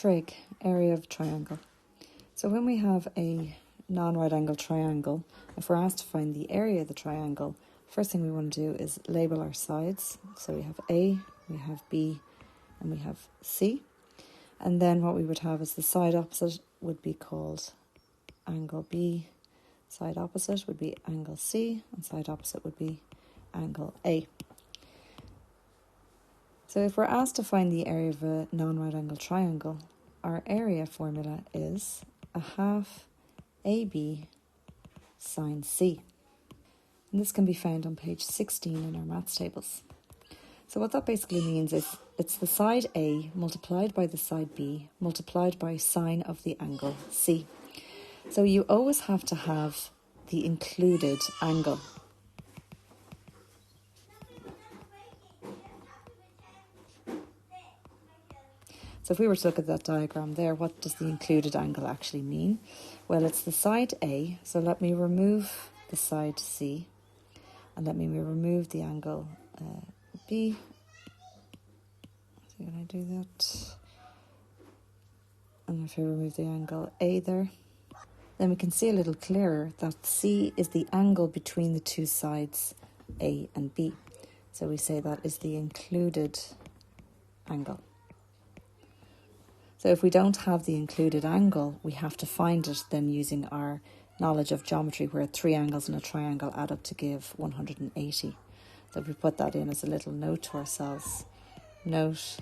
trig, area of triangle. So when we have a non-right angle triangle, if we're asked to find the area of the triangle, first thing we want to do is label our sides. So we have A, we have B, and we have C. And then what we would have is the side opposite would be called angle B, side opposite would be angle C, and side opposite would be angle A. So if we're asked to find the area of a non-right angle triangle, our area formula is a half AB sine C. And this can be found on page 16 in our maths tables. So what that basically means is it's the side A multiplied by the side B multiplied by sine of the angle C. So you always have to have the included angle. So if we were to look at that diagram there, what does the included angle actually mean? Well, it's the side A, so let me remove the side C, and let me remove the angle B. So can I do that? And if I remove the angle A there, then we can see a little clearer that C is the angle between the two sides A and B. So we say that is the included angle. So if we don't have the included angle, we have to find it then using our knowledge of geometry where 3 angles in a triangle add up to give 180. So if we put that in as a little note to ourselves, note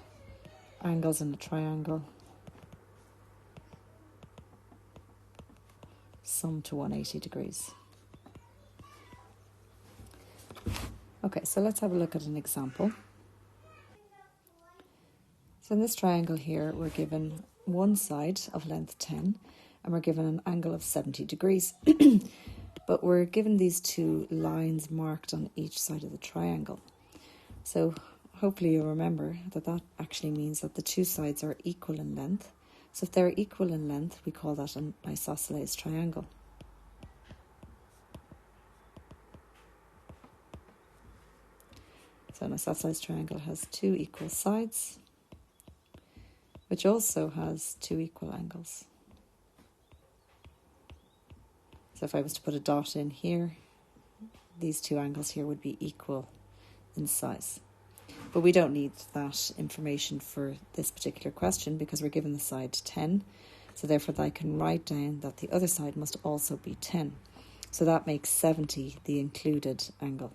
angles in a triangle sum to 180 degrees. Okay, so let's have a look at an example. So in this triangle here, we're given one side of length 10 and we're given an angle of 70 degrees. But we're given these two lines marked on each side of the triangle. So hopefully you'll remember that that actually means that the two sides are equal in length. So if they're equal in length, we call that an isosceles triangle. So an isosceles triangle has two equal sides, which also has two equal angles. So if I was to put a dot in here, these two angles here would be equal in size. But we don't need that information for this particular question because we're given the side 10. So therefore I can write down that the other side must also be 10. So that makes 70 the included angle.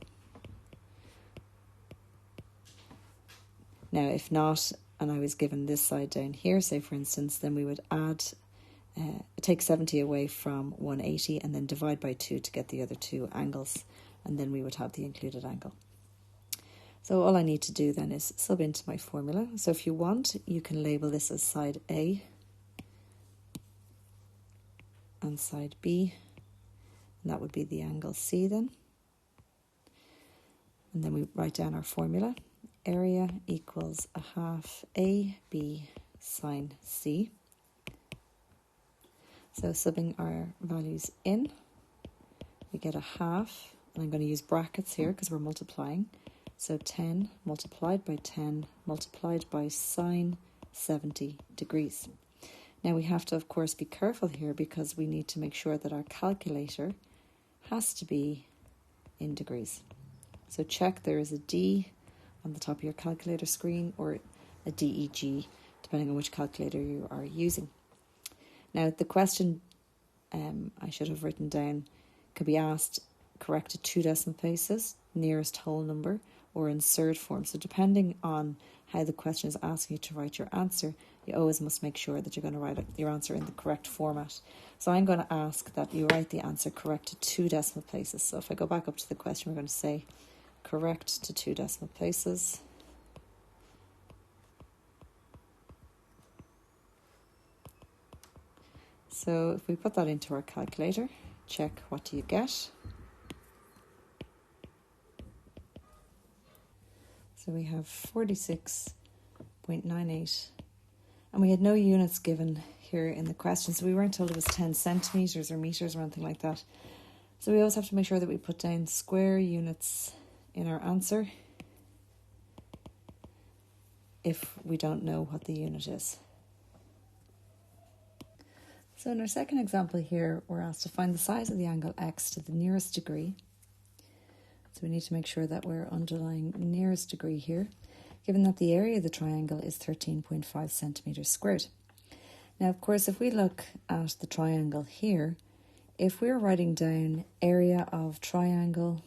Now if not, and I was given this side down here, say for instance, then we would add, take 70 away from 180 and then divide by 2 to get the other two angles, and then we would have the included angle. So all I need to do then is sub into my formula. So if you want, you can label this as side A and side B, and that would be the angle C then. And then we write down our formula. Area equals a half AB sine C. So subbing our values in, we get a half, and I'm going to use brackets here because we're multiplying. So 10 multiplied by 10 multiplied by sine 70 degrees. Now we have to, of course, be careful here because we need to make sure that our calculator has to be in degrees. So check there is a D on the top of your calculator screen or a DEG, depending on which calculator you are using. Now the question I should have written down could be asked correct to 2 decimal places, nearest whole number, or in surd form. So depending on how the question is asking you to write your answer, you always must make sure that you're going to write your answer in the correct format. So I'm going to ask that you write the answer correct to 2 decimal places. So if I go back up to the question, we're going to say correct to 2 decimal places. So if we put that into our calculator, check what do you get. So we have 46.98, and we had no units given here in the question, so we weren't told it was 10 centimetres or metres or anything like that. So we always have to make sure that we put down square units in our answer if we don't know what the unit is. So in our second example here, we're asked to find the size of the angle x to the nearest degree. So we need to make sure that we're underlying nearest degree here, given that the area of the triangle is 13.5 centimetres squared. Now, of course, if we look at the triangle here, if we're writing down area of triangle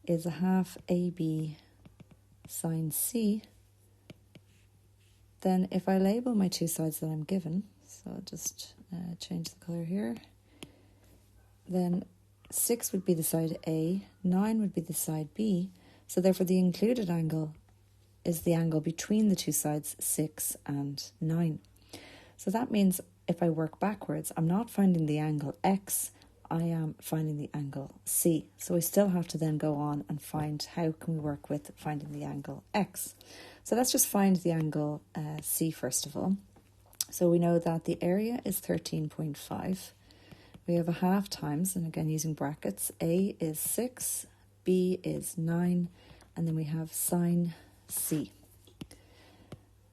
is a half AB sine C, then if I label my two sides that I'm given, so I'll just change the colour here, then 6 would be the side A, 9 would be the side B, so therefore the included angle is the angle between the two sides, 6 and 9. So that means if I work backwards, I'm not finding the angle X, I am finding the angle C. So we still have to then go on and find how can we work with finding the angle X. So let's just find the angle C first of all. So we know that the area is 13.5. We have a half times, and again using brackets, A is 6, B is 9, and then we have sine C.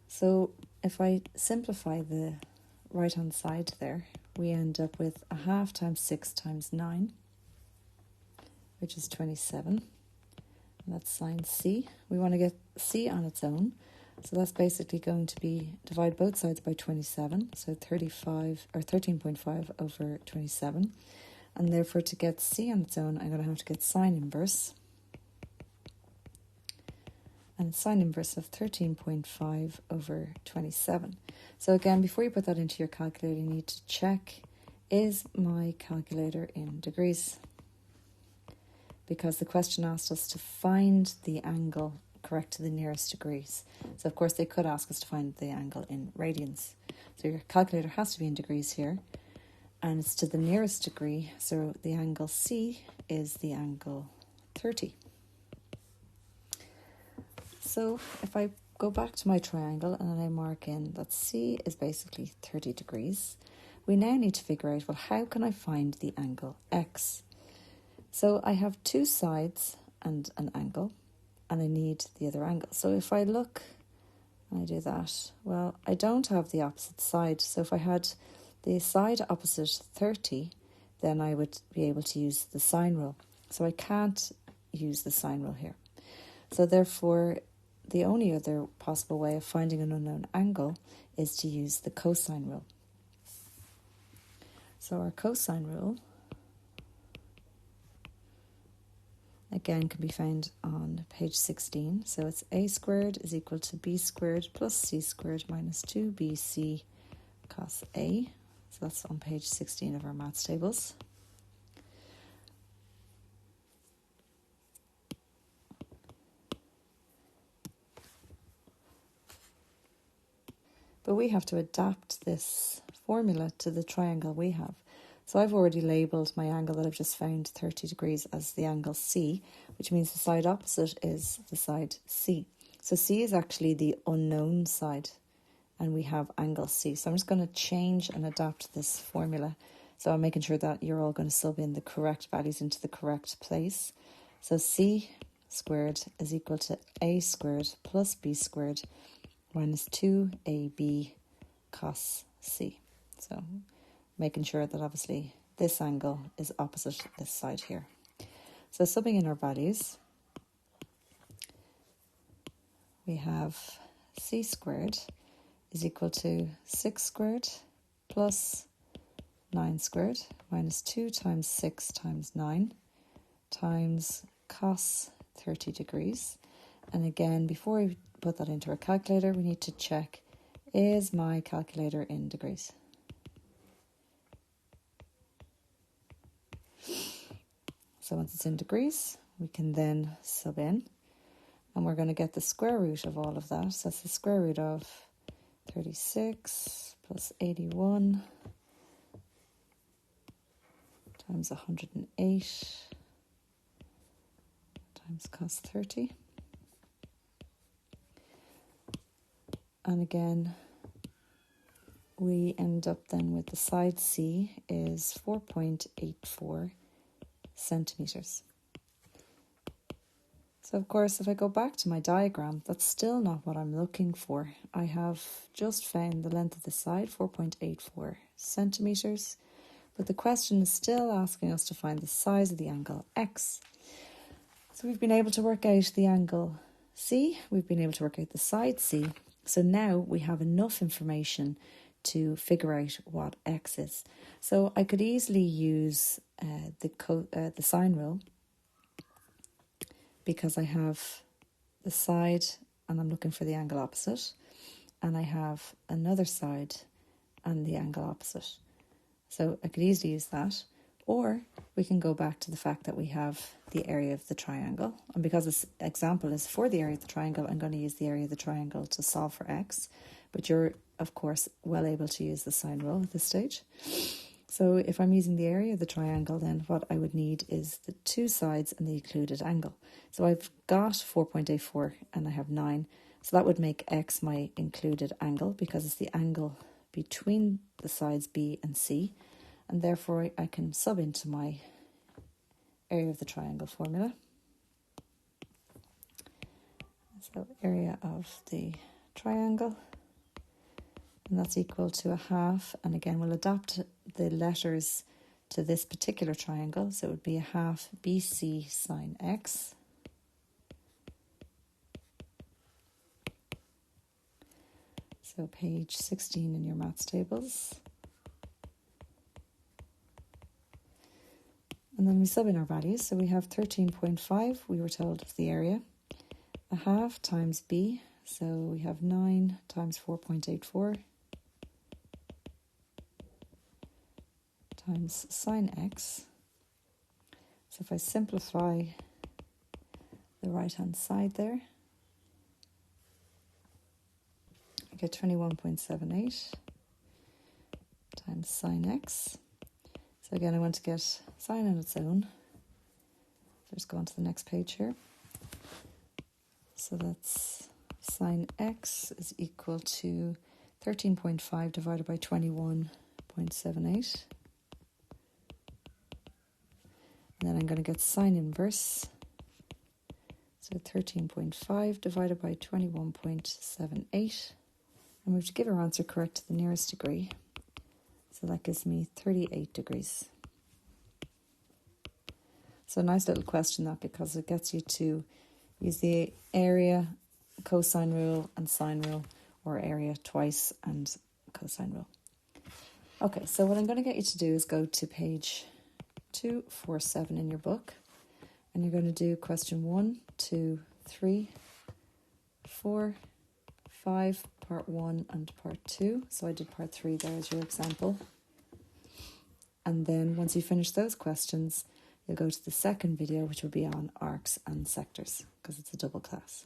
So if I simplify the right-hand side there, we end up with a half times 6 times 9, which is 27. And that's sine C. We want to get C on its own. So that's basically going to be divide both sides by 27. So 35 or 13.5 over 27. And therefore to get C on its own, I'm going to have to get sine inverse. And sine inverse of 13.5 over 27. So again, before you put that into your calculator, you need to check, is my calculator in degrees? Because the question asked us to find the angle correct to the nearest degrees. So of course they could ask us to find the angle in radians. So your calculator has to be in degrees here. And it's to the nearest degree, so the angle C is the angle 30. So if I go back to my triangle and I mark in that C is basically 30 degrees, we now need to figure out, well, how can I find the angle X? So I have two sides and an angle, and I need the other angle. So if I look and I do that, well, I don't have the opposite side. So if I had the side opposite 30, then I would be able to use the sine rule. So I can't use the sine rule here. So therefore, the only other possible way of finding an unknown angle is to use the cosine rule. So our cosine rule, again, can be found on page 16. So it's a squared is equal to b squared plus c squared minus 2bc cos a. So that's on page 16 of our maths tables. But we have to adapt this formula to the triangle we have. So I've already labelled my angle that I've just found 30 degrees as the angle C, which means the side opposite is the side C. So C is actually the unknown side, and we have angle C. So I'm just going to change and adapt this formula. So I'm making sure that you're all going to sub in the correct values into the correct place. So C squared is equal to A squared plus B squared minus 2ab cos C. So making sure that obviously this angle is opposite this side here. So subbing in our values, we have C squared is equal to 6 squared plus 9 squared minus 2 times 6 times 9 times cos 30 degrees. And again, before we put that into our calculator, we need to check, is my calculator in degrees? So once it's in degrees, we can then sub in, and we're going to get the square root of all of that. So that's the square root of 36 plus 81 times 108 times cos 30. And again, we end up then with the side C is 4.84 centimetres. So of course, if I go back to my diagram, that's still not what I'm looking for. I have just found the length of the side, 4.84 centimetres, but the question is still asking us to find the size of the angle X. So we've been able to work out the angle C, we've been able to work out the side C, so now we have enough information to figure out what X is. So I could easily use the sine rule, because I have the side and I'm looking for the angle opposite, and I have another side and the angle opposite. So I could easily use that, or we can go back to the fact that we have the area of the triangle, and because this example is for the area of the triangle, I'm going to use the area of the triangle to solve for X, but you're of course well able to use the sine rule at this stage. So if I'm using the area of the triangle, then what I would need is the two sides and the included angle. So I've got 4.84 and I have 9. So that would make X my included angle, because it's the angle between the sides B and C. And therefore I can sub into my area of the triangle formula. So area of the triangle, and that's equal to 1/2, and again we'll adapt the letters to this particular triangle, so it would be 1/2 BC sine X so page 16 in your maths tables, and then we sub in our values. So we have 13.5, we were told, of the area, 1/2 times B, so we have 9 times 4.84 times sine X. So if I simplify the right hand side there, I get 21.78 times sine X. So again, I want to get sine on its own. So just go on to the next page here. So that's sine X is equal to 13.5 divided by 21.78. And then I'm going to get sine inverse. So 13.5 divided by 21.78. And we have to give our answer correct to the nearest degree. So that gives me 38 degrees. So a nice little question that, because it gets you to use the area, cosine rule and sine rule, or area twice and cosine rule. Okay, so what I'm going to get you to do is go to page 247 in your book, and you're going to do question 1, 2, 3, 4, 5, part 1 and part 2. So I did part 3 there as your example. And then once you finish those questions, you'll go to the second video, which will be on arcs and sectors, because it's a double class.